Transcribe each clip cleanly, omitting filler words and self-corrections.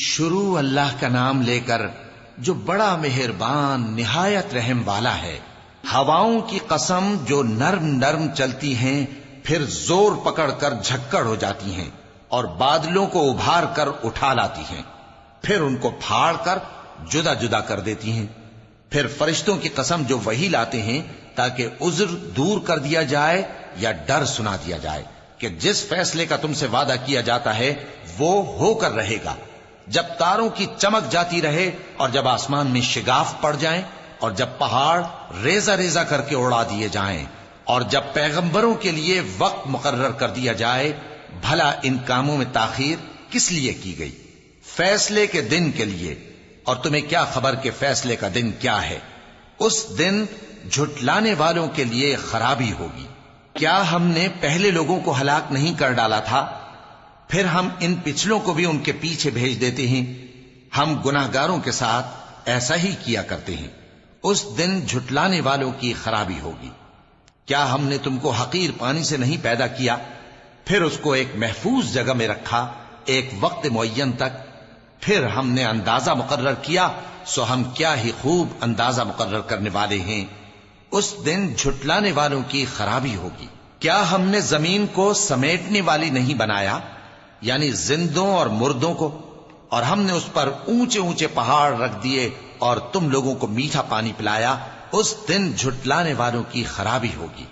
شروع اللہ کا نام لے کر جو بڑا مہربان نہایت رحم والا ہے۔ ہواؤں کی قسم جو نرم نرم چلتی ہیں پھر زور پکڑ کر جھکڑ ہو جاتی ہیں اور بادلوں کو ابھار کر اٹھا لاتی ہیں، پھر ان کو پھاڑ کر جدا جدا کر دیتی ہیں۔ پھر فرشتوں کی قسم جو وحی لاتے ہیں تاکہ عذر دور کر دیا جائے یا ڈر سنا دیا جائے کہ جس فیصلے کا تم سے وعدہ کیا جاتا ہے وہ ہو کر رہے گا، جب تاروں کی چمک جاتی رہے اور جب آسمان میں شگاف پڑ جائیں اور جب پہاڑ ریزہ ریزہ کر کے اڑا دیے جائیں اور جب پیغمبروں کے لیے وقت مقرر کر دیا جائے، بھلا ان کاموں میں تاخیر کس لیے کی گئی؟ فیصلے کے دن کے لیے، اور تمہیں کیا خبر کہ فیصلے کا دن کیا ہے؟ اس دن جھٹلانے والوں کے لیے خرابی ہوگی۔ کیا ہم نے پہلے لوگوں کو ہلاک نہیں کر ڈالا تھا؟ پھر ہم ان پچھلوں کو بھی ان کے پیچھے بھیج دیتے ہیں۔ ہم گناہگاروں کے ساتھ ایسا ہی کیا کرتے ہیں۔ اس دن جھٹلانے والوں کی خرابی ہوگی۔ کیا ہم نے تم کو حقیر پانی سے نہیں پیدا کیا، پھر اس کو ایک محفوظ جگہ میں رکھا ایک وقت معین تک، پھر ہم نے اندازہ مقرر کیا، سو ہم کیا ہی خوب اندازہ مقرر کرنے والے ہیں۔ اس دن جھٹلانے والوں کی خرابی ہوگی۔ کیا ہم نے زمین کو سمیٹنے والی نہیں بنایا، یعنی زندوں اور مردوں کو، اور ہم نے اس پر اونچے اونچے پہاڑ رکھ دیے اور تم لوگوں کو میٹھا پانی پلایا۔ اس دن جھٹلانے والوں کی خرابی ہوگی۔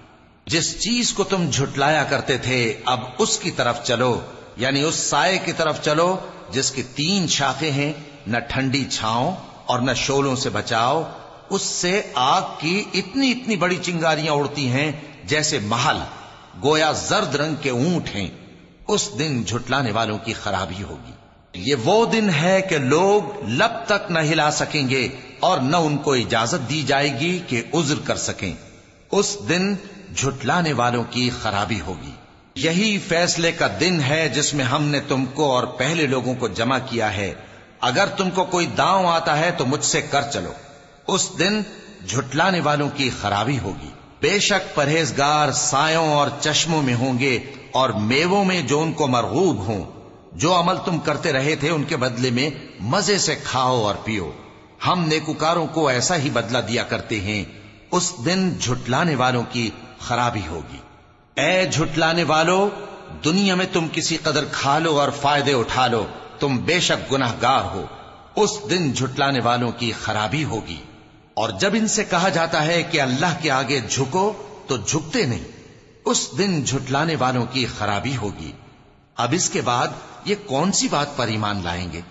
جس چیز کو تم جھٹلایا کرتے تھے اب اس کی طرف چلو، یعنی اس سائے کی طرف چلو جس کی 3 شاخیں ہیں، نہ ٹھنڈی چھاؤں اور نہ شعلوں سے بچاؤ۔ اس سے آگ کی اتنی اتنی بڑی چنگاریاں اڑتی ہیں جیسے محل، گویا زرد رنگ کے اونٹ ہیں۔ اس دن جھٹلانے والوں کی خرابی ہوگی۔ یہ وہ دن ہے کہ لوگ لب تک نہ ہلا سکیں گے اور نہ ان کو اجازت دی جائے گی کہ عذر کر سکیں۔ اس دن جھٹلانے والوں کی خرابی ہوگی۔ یہی فیصلے کا دن ہے جس میں ہم نے تم کو اور پہلے لوگوں کو جمع کیا ہے۔ اگر تم کو کوئی داؤں آتا ہے تو مجھ سے کر چلو۔ اس دن جھٹلانے والوں کی خرابی ہوگی۔ بے شک پرہیزگار سایوں اور چشموں میں ہوں گے اور میووں میں جو ان کو مرغوب ہوں۔ جو عمل تم کرتے رہے تھے ان کے بدلے میں مزے سے کھاؤ اور پیو۔ ہم نیکوکاروں کو ایسا ہی بدلہ دیا کرتے ہیں۔ اس دن جھٹلانے والوں کی خرابی ہوگی۔ اے جھٹلانے والو، دنیا میں تم کسی قدر کھا لو اور فائدے اٹھا لو، تم بے شک گناہگار ہو۔ اس دن جھٹلانے والوں کی خرابی ہوگی۔ اور جب ان سے کہا جاتا ہے کہ اللہ کے آگے جھکو تو جھکتے نہیں۔ اس دن جھٹلانے والوں کی خرابی ہوگی۔ اب اس کے بعد یہ کون سی بات پر ایمان لائیں گے؟